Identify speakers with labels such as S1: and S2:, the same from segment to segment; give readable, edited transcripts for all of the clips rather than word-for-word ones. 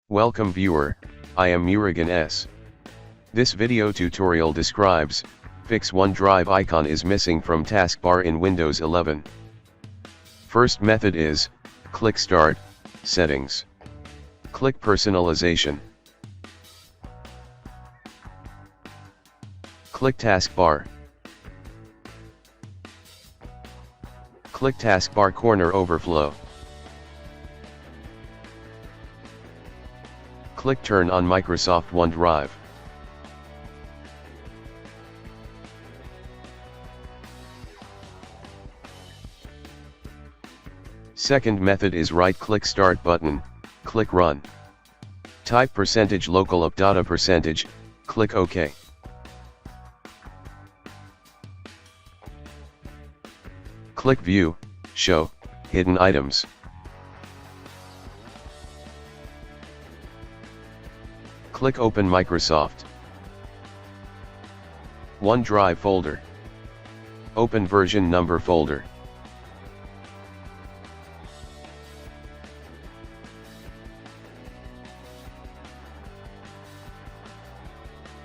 S1: Welcome viewer, I am Murugan S. This video tutorial describes, fix OneDrive icon is missing from taskbar in Windows 11. First method is, click Start, Settings. Click Personalization. Click Taskbar. Click Taskbar Corner Overflow. Click Turn on Microsoft OneDrive. Second method is right-click Start button, click Run. Type %local up data %, click OK. Click View, Show, Hidden Items. Click Open Microsoft OneDrive folder. Open version number folder.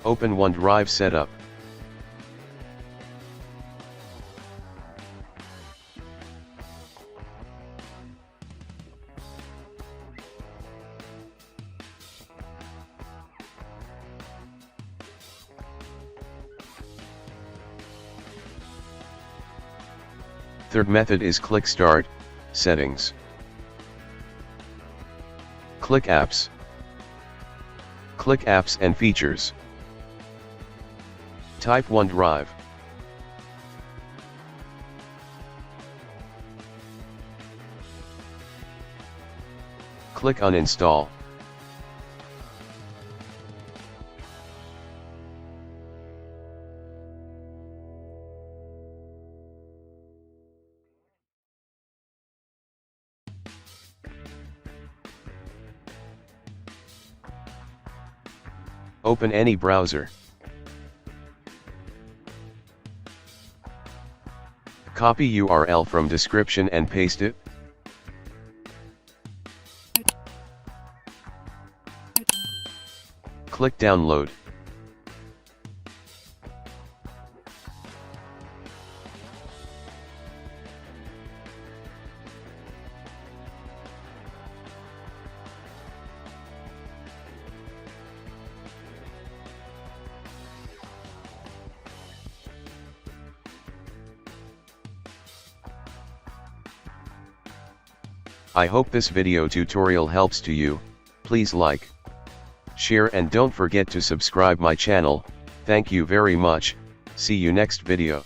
S1: Open OneDrive setup. Third method is click Start, Settings. Click Apps. Click Apps and Features. Type OneDrive. Click Uninstall. Open any browser. Copy URL from description and paste it. Click Download. I hope this video tutorial helps to you. Please like, share and don't forget to subscribe my channel. Thank you very much. See you next video.